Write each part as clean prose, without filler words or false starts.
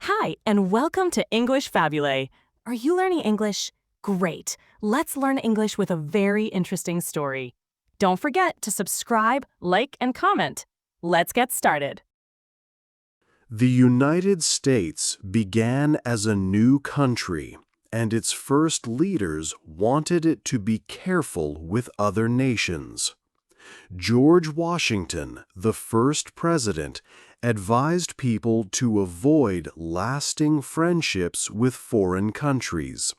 Hi, and welcome to English-Fabule. Are you learning English? Great. Let's learn English with a very interesting story. Don't forget to subscribe, like, and comment. Let's get started. The United States began as a new country, and its first leaders wanted it to be careful with other nations. George Washington, the first president, advised people to avoid lasting friendships with foreign countries.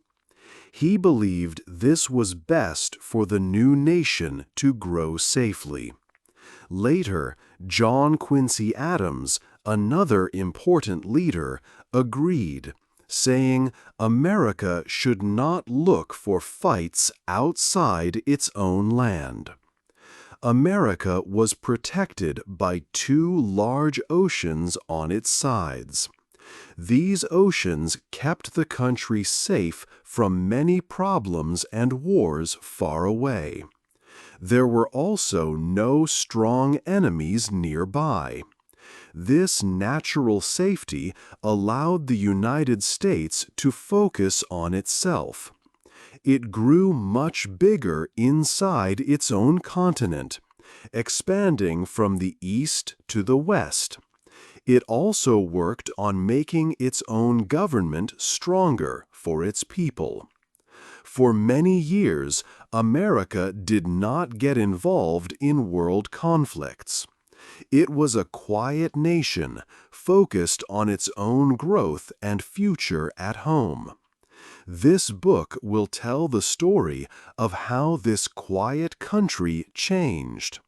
He believed this was best for the new nation to grow safely. Later, John Quincy Adams, another important leader, agreed, saying America should not look for fights outside its own land. America was protected by two large oceans on its sides. These oceans kept the country safe from many problems and wars far away. There were also no strong enemies nearby. This natural safety allowed the United States to focus on itself. It grew much bigger inside its own continent, expanding from the east to the west. It also worked on making its own government stronger for its people. For many years, America did not get involved in world conflicts. It was a quiet nation, focused on its own growth and future at home. This book will tell the story of how this quiet country changed.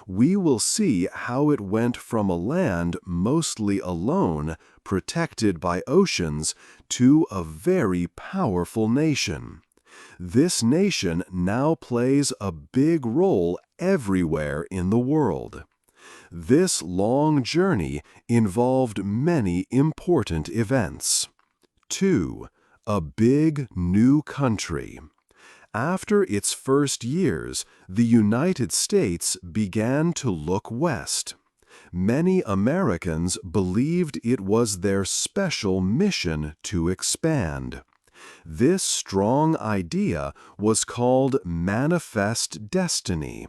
We will see how it went from a land mostly alone, protected by oceans, to a very powerful nation. This nation now plays a big role everywhere in the world. This long journey involved many important events. 2. A big new country. After its first years, the United States began to look west. Many Americans believed it was their special mission to expand. This strong idea was called manifest destiny.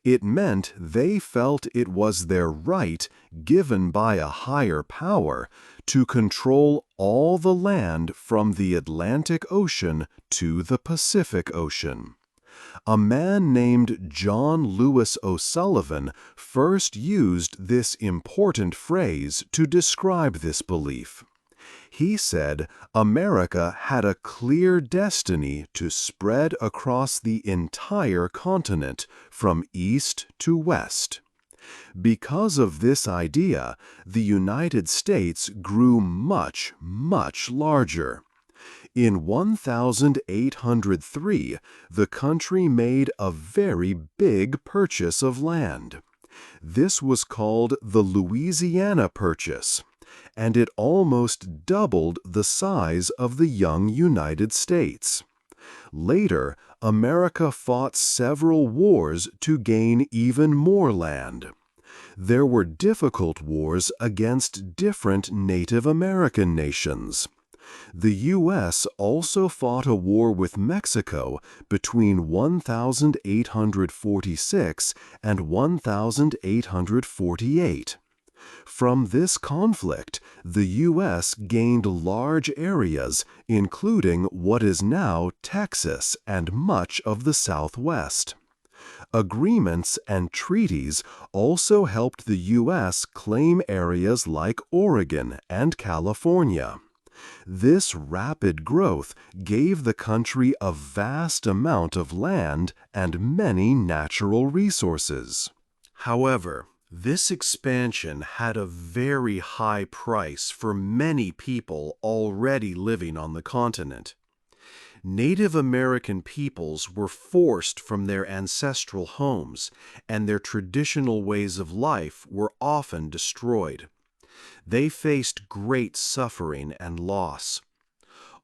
It meant they felt it was their right, given by a higher power, to control all the land from the Atlantic Ocean to the Pacific Ocean. A man named John Lewis O'Sullivan first used this important phrase to describe this belief. He said America had a clear destiny to spread across the entire continent from east to west. Because of this idea, the United States grew much, much larger. In 1803, the country made a very big purchase of land. This was called the Louisiana Purchase, and it almost doubled the size of the young United States. Later, America fought several wars to gain even more land. There were difficult wars against different Native American nations. The U.S. also fought a war with Mexico between 1846 and 1848. From this conflict, the U.S. gained large areas, including what is now Texas and much of the Southwest. Agreements and treaties also helped the U.S. claim areas like Oregon and California. This rapid growth gave the country a vast amount of land and many natural resources. However, this expansion had a very high price for many people already living on the continent. Native American peoples were forced from their ancestral homes, and their traditional ways of life were often destroyed. They faced great suffering and loss.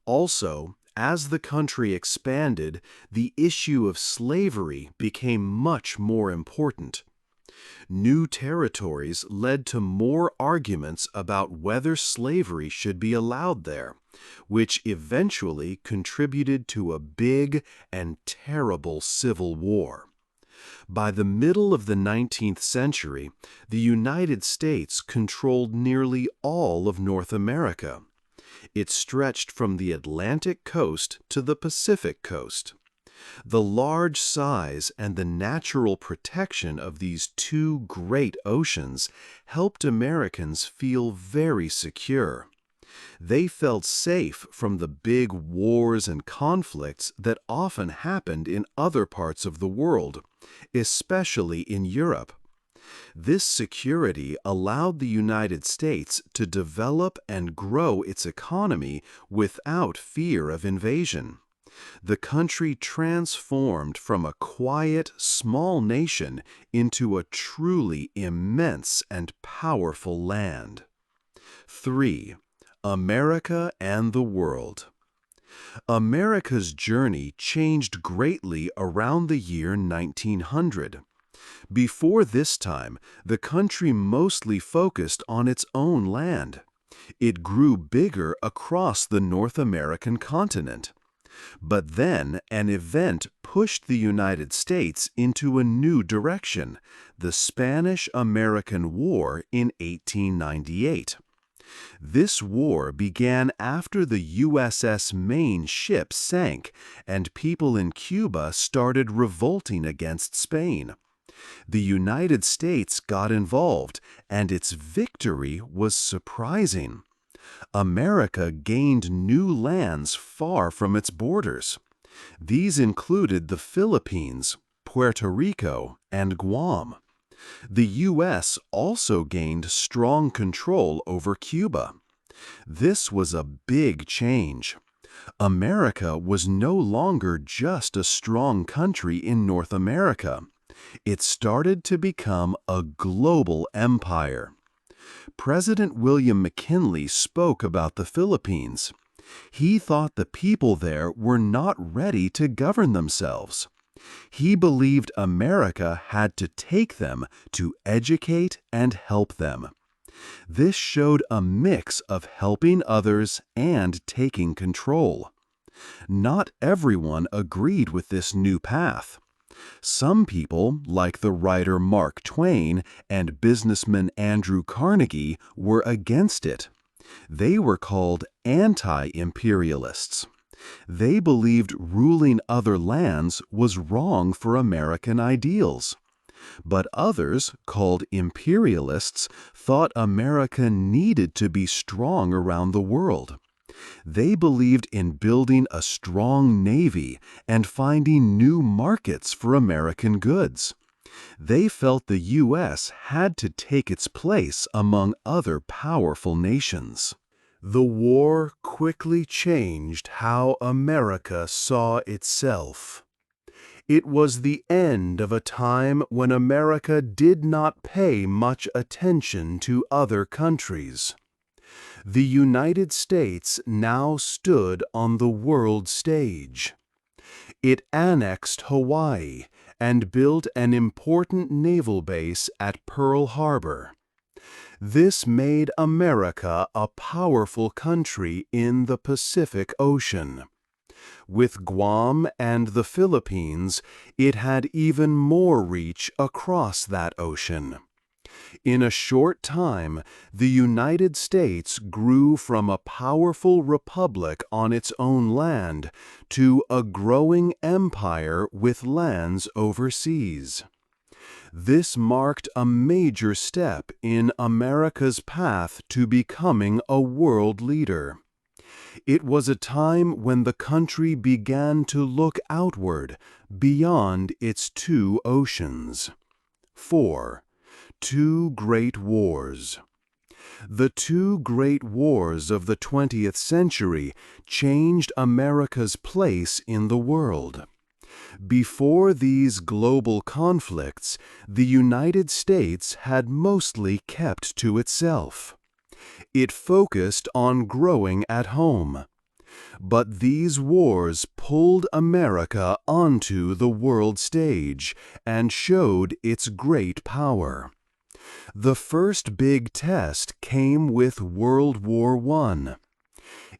Also, as the country expanded, the issue of slavery became much more important. New territories led to more arguments about whether slavery should be allowed there, which eventually contributed to a big and terrible civil war. By the middle of the 19th century, the United States controlled nearly all of North America. It stretched from the Atlantic coast to the Pacific coast. The large size and the natural protection of these two great oceans helped Americans feel very secure. They felt safe from the big wars and conflicts that often happened in other parts of the world, especially in Europe. This security allowed the United States to develop and grow its economy without fear of invasion. The country transformed from a quiet, small nation into a truly immense and powerful land. 3. America and the world. America's journey changed greatly around the year 1900. Before this time, the country mostly focused on its own land. It grew bigger across the North American continent. But then an event pushed the United States into a new direction, the Spanish-American War in 1898. This war began after the USS Maine ship sank and people in Cuba started revolting against Spain. The United States got involved, and its victory was surprising. America gained new lands far from its borders. These included the Philippines, Puerto Rico, and Guam. The U.S. also gained strong control over Cuba. This was a big change. America was no longer just a strong country in North America. It started to become a global empire. President William McKinley spoke about the Philippines. He thought the people there were not ready to govern themselves. He believed America had to take them to educate and help them. This showed a mix of helping others and taking control. Not everyone agreed with this new path. Some people, like the writer Mark Twain and businessman Andrew Carnegie, were against it. They were called anti-imperialists. They believed ruling other lands was wrong for American ideals. But others, called imperialists, thought America needed to be strong around the world. They believed in building a strong navy and finding new markets for American goods. They felt the U.S. had to take its place among other powerful nations. The war quickly changed how America saw itself. It was the end of a time when America did not pay much attention to other countries. The United States now stood on the world stage. It annexed Hawaii and built an important naval base at Pearl Harbor. This made America a powerful country in the Pacific Ocean. With Guam and the Philippines, it had even more reach across that ocean. In a short time, the United States grew from a powerful republic on its own land to a growing empire with lands overseas. This marked a major step in America's path to becoming a world leader. It was a time when the country began to look outward, beyond its two oceans. 4. Two Great Wars. The two great wars of the 20th century changed America's place in the world. Before these global conflicts, the United States had mostly kept to itself. It focused on growing at home. But these wars pulled America onto the world stage and showed its great power. The first big test came with World War I.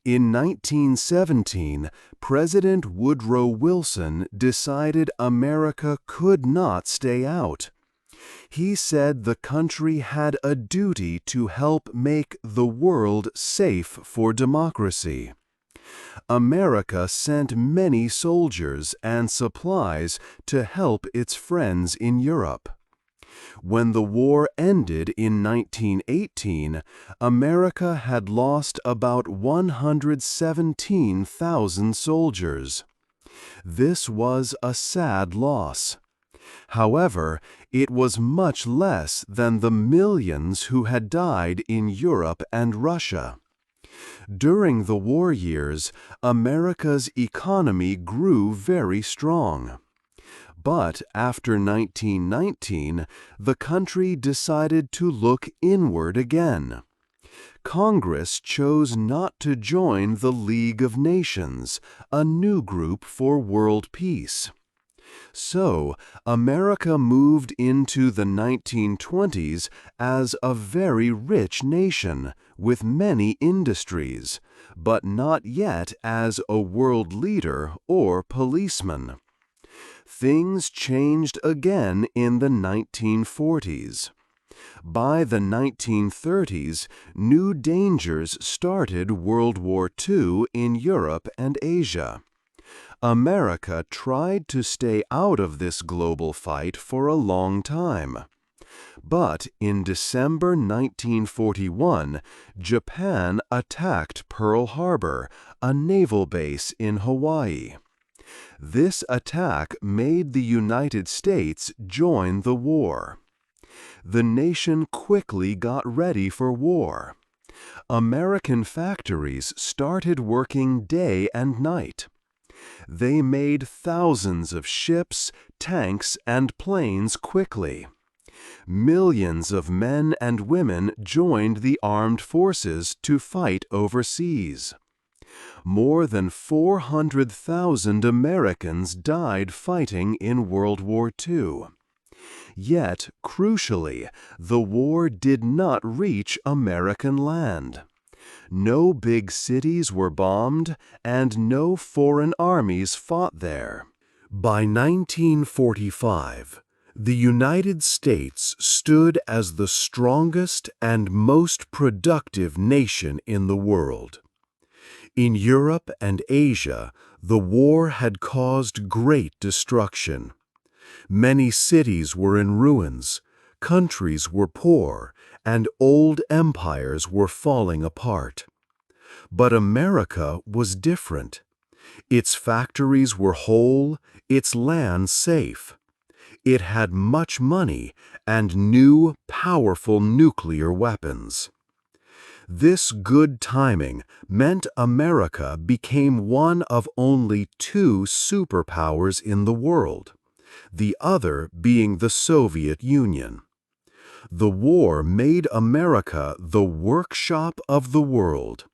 In 1917, President Woodrow Wilson decided America could not stay out. He said the country had a duty to help make the world safe for democracy. America sent many soldiers and supplies to help its friends in Europe. When the war ended in 1918, America had lost about 117,000 soldiers. This was a sad loss. However, it was much less than the millions who had died in Europe and Russia. During the war years, America's economy grew very strong. But after 1919, the country decided to look inward again. Congress chose not to join the League of Nations, a new group for world peace. So, America moved into the 1920s as a very rich nation with many industries, but not yet as a world leader or policeman. Things changed again in the 1940s. By the 1930s, new dangers started World War II in Europe and Asia. America tried to stay out of this global fight for a long time. But in December 1941, Japan attacked Pearl Harbor, a naval base in Hawaii. This attack made the United States join the war. The nation quickly got ready for war. American factories started working day and night. They made thousands of ships, tanks, and planes quickly. Millions of men and women joined the armed forces to fight overseas. More than 400,000 Americans died fighting in World War II. Yet, crucially, the war did not reach American land. No big cities were bombed, and no foreign armies fought there. By 1945, the United States stood as the strongest and most productive nation in the world. In Europe and Asia, the war had caused great destruction. Many cities were in ruins, countries were poor, and old empires were falling apart. But America was different. Its factories were whole, its land safe. It had much money and new, powerful nuclear weapons. This good timing meant America became one of only two superpowers in the world, the other being the Soviet Union. The war made America the workshop of the world.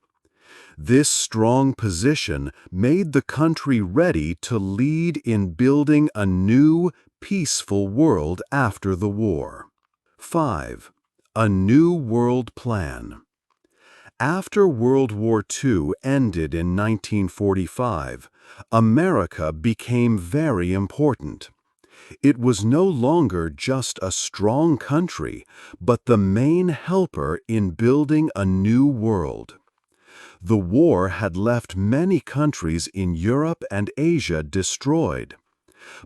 This strong position made the country ready to lead in building a new, peaceful world after the war. 5. A New World Plan. After World War II ended in 1945, America became very important. It was no longer just a strong country, but the main helper in building a new world. The war had left many countries in Europe and Asia destroyed.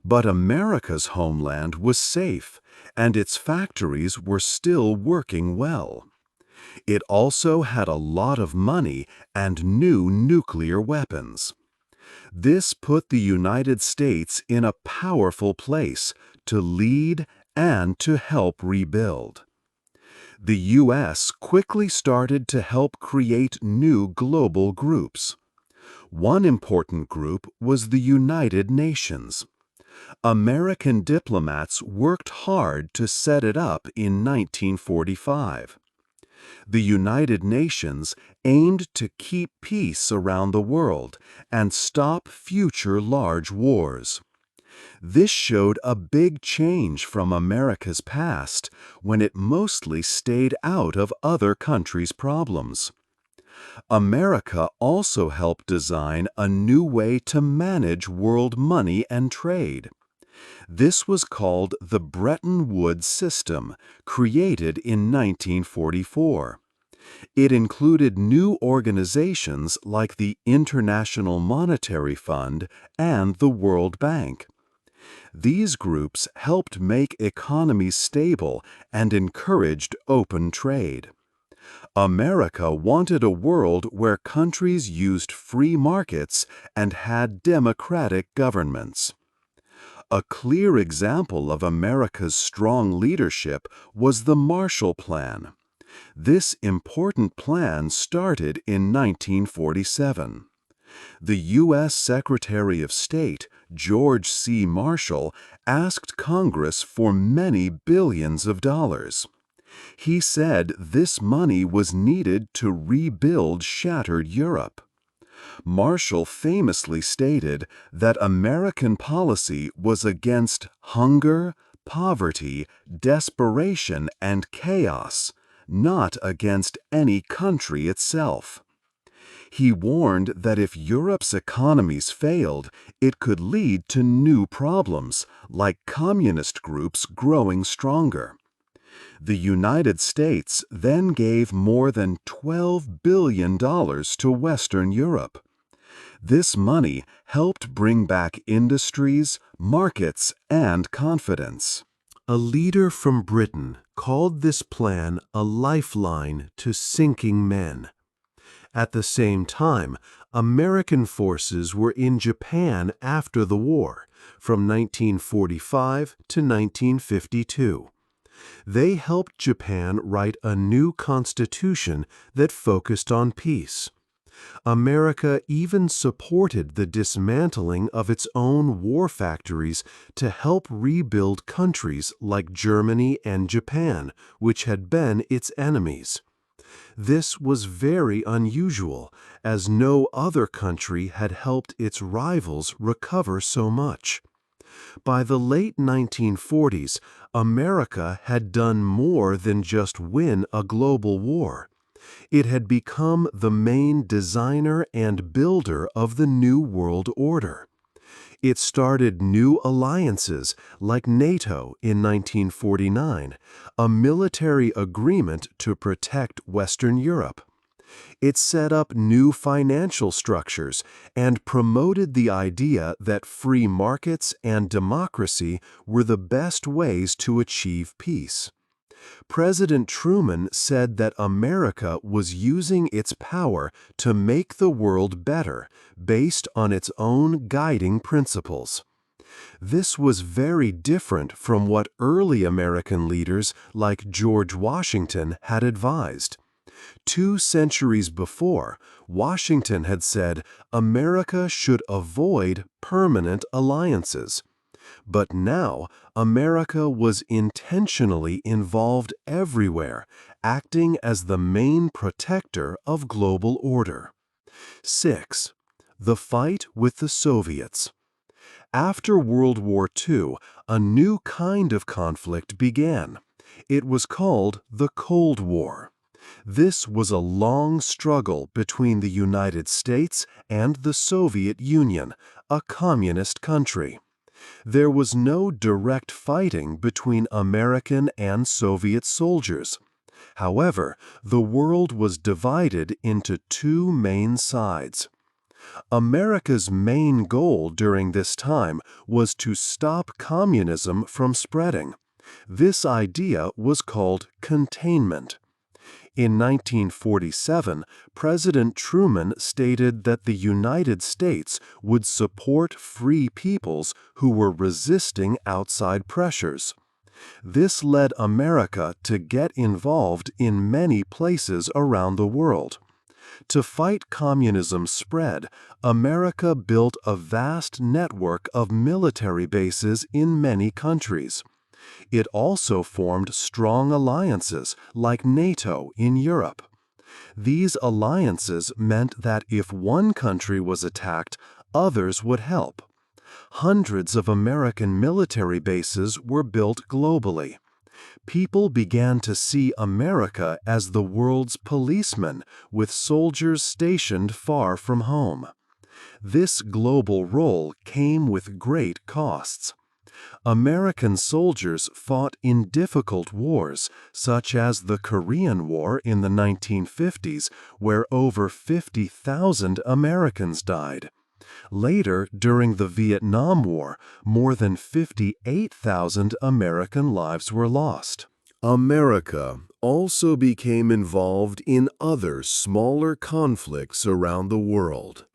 But America's homeland was safe, and its factories were still working well. It also had a lot of money and new nuclear weapons. This put the United States in a powerful place to lead and to help rebuild. The U.S. quickly started to help create new global groups. One important group was the United Nations. American diplomats worked hard to set it up in 1945. The United Nations aimed to keep peace around the world and stop future large wars. This showed a big change from America's past, when it mostly stayed out of other countries' problems. America also helped design a new way to manage world money and trade. This was called the Bretton Woods system, created in 1944. It included new organizations like the International Monetary Fund and the World Bank. These groups helped make economies stable and encouraged open trade. America wanted a world where countries used free markets and had democratic governments. A clear example of America's strong leadership was the Marshall Plan. This important plan started in 1947. The U.S. Secretary of State, George C. Marshall, asked Congress for many billions of dollars. He said this money was needed to rebuild shattered Europe. Marshall famously stated that American policy was against hunger, poverty, desperation, and chaos, not against any country itself. He warned that if Europe's economies failed, it could lead to new problems, like communist groups growing stronger. The United States then gave more than $12 billion to Western Europe. This money helped bring back industries, markets, and confidence. A leader from Britain called this plan a lifeline to sinking men. At the same time, American forces were in Japan after the war, from 1945 to 1952. They helped Japan write a new constitution that focused on peace. America even supported the dismantling of its own war factories to help rebuild countries like Germany and Japan, which had been its enemies. This was very unusual, as no other country had helped its rivals recover so much. By the late 1940s, America had done more than just win a global war. It had become the main designer and builder of the New World Order. It started new alliances like NATO in 1949, a military agreement to protect Western Europe. It set up new financial structures and promoted the idea that free markets and democracy were the best ways to achieve peace. President Truman said that America was using its power to make the world better based on its own guiding principles. This was very different from what early American leaders like George Washington had advised. 2 centuries before, Washington had said America should avoid permanent alliances. But now, America was intentionally involved everywhere, acting as the main protector of global order. 6. The fight with the Soviets. After World War II, a new kind of conflict began. It was called the Cold War. This was a long struggle between the United States and the Soviet Union, a communist country. There was no direct fighting between American and Soviet soldiers. However, the world was divided into 2 main sides. America's main goal during this time was to stop communism from spreading. This idea was called containment. In 1947, President Truman stated that the United States would support free peoples who were resisting outside pressures. This led America to get involved in many places around the world. To fight communism's spread, America built a vast network of military bases in many countries. It also formed strong alliances like NATO in Europe. These alliances meant that if one country was attacked, others would help. Hundreds of American military bases were built globally. People began to see America as the world's policeman, with soldiers stationed far from home. This global role came with great costs. American soldiers fought in difficult wars, such as the Korean War in the 1950s, where over 50,000 Americans died. Later, during the Vietnam War, more than 58,000 American lives were lost. America also became involved in other smaller conflicts around the world.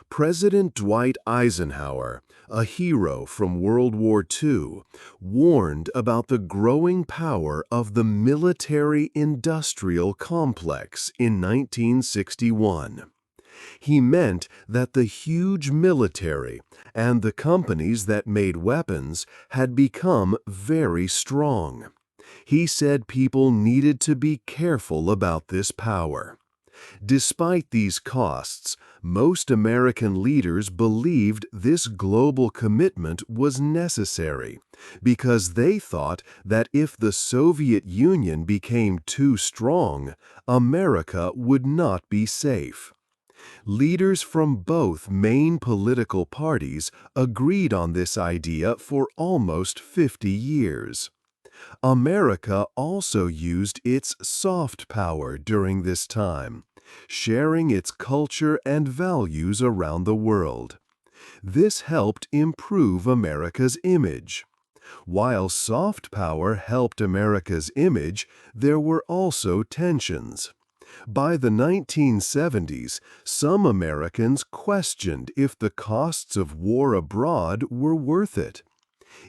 President Dwight Eisenhower, a hero from World War II, warned about the growing power of the military-industrial complex in 1961. He meant that the huge military and the companies that made weapons had become very strong. He said people needed to be careful about this power. Despite these costs, most American leaders believed this global commitment was necessary because they thought that if the Soviet Union became too strong, America would not be safe. Leaders from both main political parties agreed on this idea for almost 50 years. America also used its soft power during this time, sharing its culture and values around the world. This helped improve America's image. While soft power helped America's image, there were also tensions. By the 1970s, some Americans questioned if the costs of war abroad were worth it.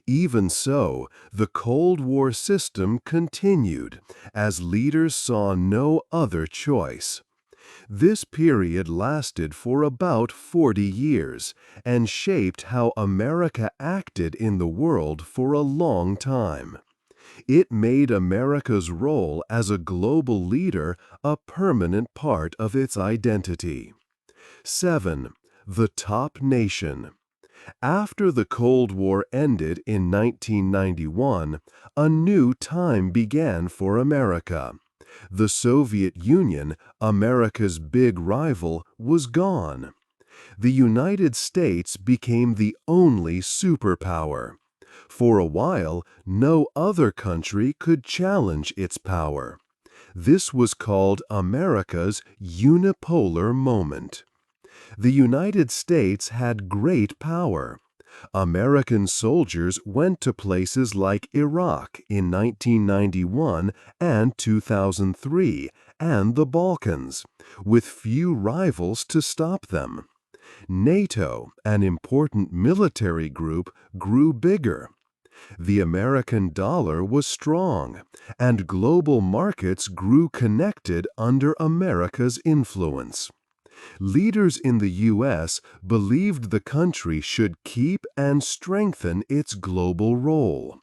Even so, the Cold War system continued as leaders saw no other choice. This period lasted for about 40 years and shaped how America acted in the world for a long time. It made America's role as a global leader a permanent part of its identity. 7. The top nation. After the Cold War ended in 1991, a new time began for America. The Soviet Union, America's big rival, was gone. The United States became the only superpower. For a while, no other country could challenge its power. This was called America's unipolar moment. The United States had great power. American soldiers went to places like Iraq in 1991 and 2003 and the Balkans, with few rivals to stop them. NATO, an important military group, grew bigger. The American dollar was strong, and global markets grew connected under America's influence. Leaders in the U.S. believed the country should keep and strengthen its global role.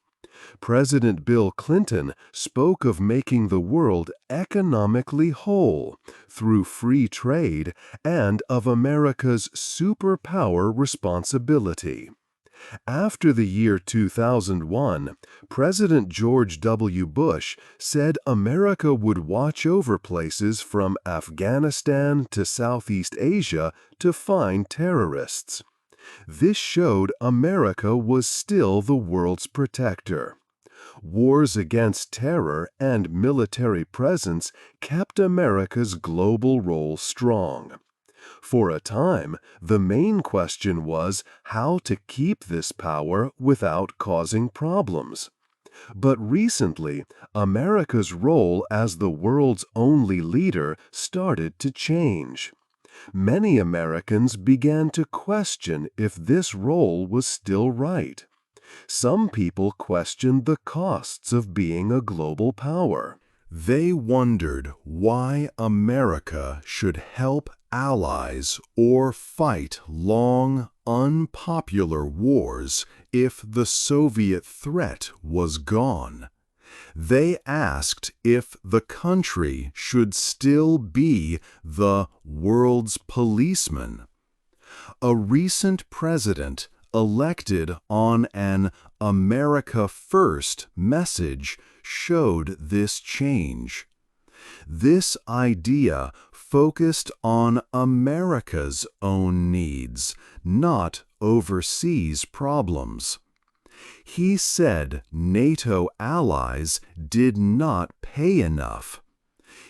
President Bill Clinton spoke of making the world economically whole through free trade and of America's superpower responsibility. After the year 2001, President George W. Bush said America would watch over places from Afghanistan to Southeast Asia to find terrorists. This showed America was still the world's protector. Wars against terror and military presence kept America's global role strong. For a time, the main question was how to keep this power without causing problems. But recently, America's role as the world's only leader started to change. Many Americans began to question if this role was still right. Some people questioned the costs of being a global power. They wondered why America should help allies or fight long, unpopular wars if the Soviet threat was gone. They asked if the country should still be the world's policeman. A recent president elected on an America First message showed this change. This idea focused on America's own needs, not overseas problems. He said NATO allies did not pay enough.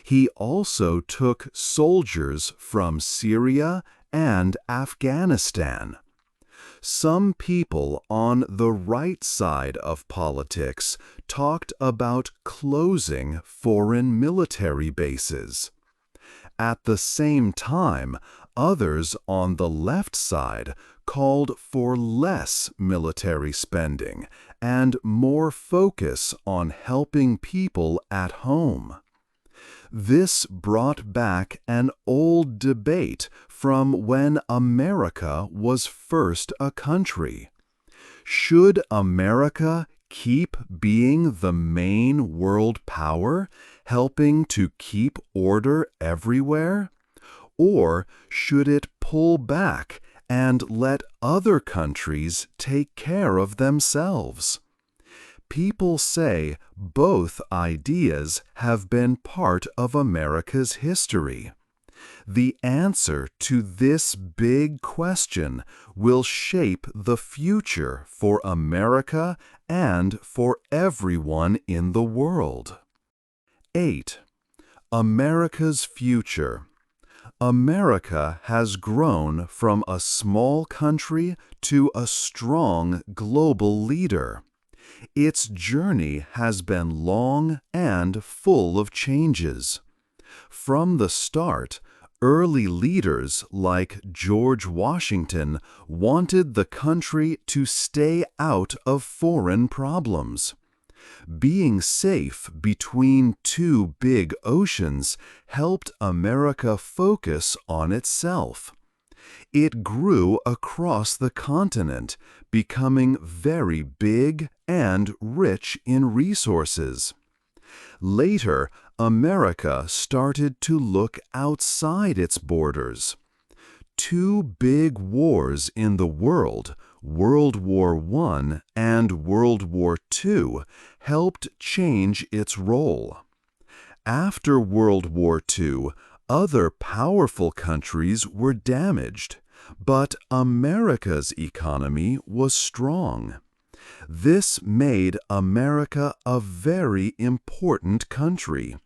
He also took soldiers from Syria and Afghanistan. Some people on the right side of politics talked about closing foreign military bases. At the same time, others on the left side called for less military spending and more focus on helping people at home. This brought back an old debate from when America was first a country. Should America keep being the main world power, helping to keep order everywhere? Or should it pull back and let other countries take care of themselves? People say both ideas have been part of America's history. The answer to this big question will shape the future for America and for everyone in the world. 8. America's future. America has grown from a small country to a strong global leader. Its journey has been long and full of changes. From the start, early leaders like George Washington wanted the country to stay out of foreign problems. Being safe between two big oceans helped America focus on itself. It grew across the continent, becoming very big and rich in resources. Later, America started to look outside its borders. Two big wars in the world, World War I and World War II, helped change its role. After World War II, other powerful countries were damaged, but America's economy was strong. This made America a very important country.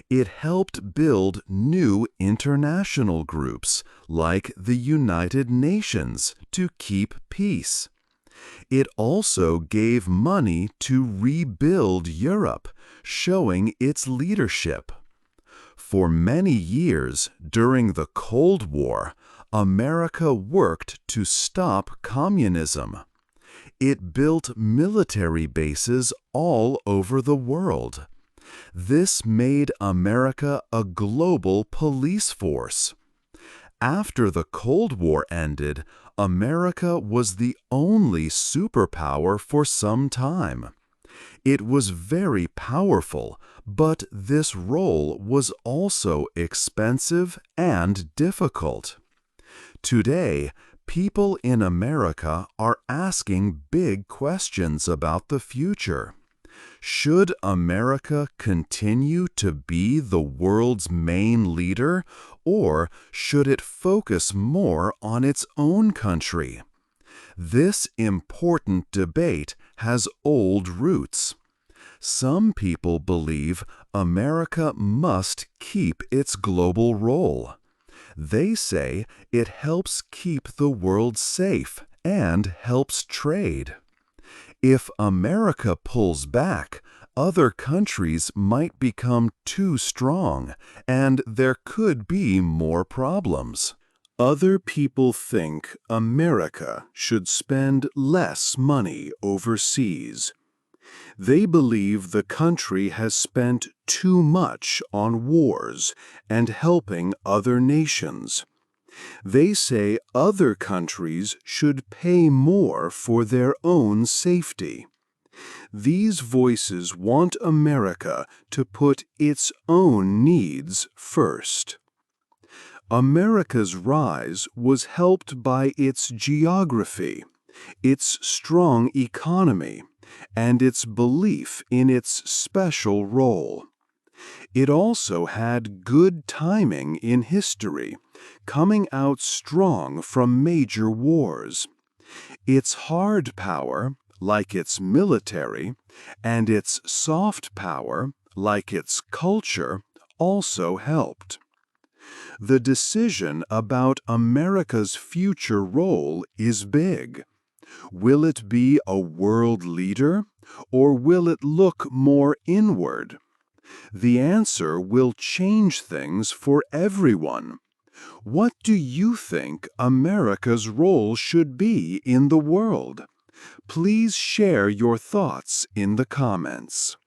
It helped build new international groups like the United Nations to keep peace. It also gave money to rebuild Europe, showing its leadership. For many years during the Cold War, America worked to stop communism. It built military bases all over the world. This made America a global police force. After the Cold War ended, America was the only superpower for some time. It was very powerful, but this role was also expensive and difficult. Today, people in America are asking big questions about the future. Should America continue to be the world's main leader, or should it focus more on its own country? This important debate has old roots. Some people believe America must keep its global role. They say it helps keep the world safe and helps trade. If America pulls back, other countries might become too strong, and there could be more problems. Other people think America should spend less money overseas. They believe the country has spent too much on wars and helping other nations. They say other countries should pay more for their own safety. These voices want America to put its own needs first. America's rise was helped by its geography, its strong economy, and its belief in its special role. It also had good timing in history, coming out strong from major wars. Its hard power, like its military, and its soft power, like its culture, also helped. The decision about America's future role is big. Will it be a world leader, or will it look more inward? The answer will change things for everyone. What do you think America's role should be in the world? Please share your thoughts in the comments.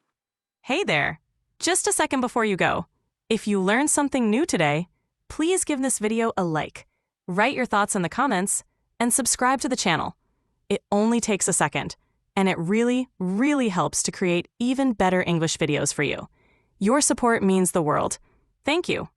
Hey there! Just a second before you go. If you learned something new today, please give this video a like, write your thoughts in the comments, and subscribe to the channel. It only takes a second, and it really, really helps to create even better English videos for you. Your support means the world. Thank you.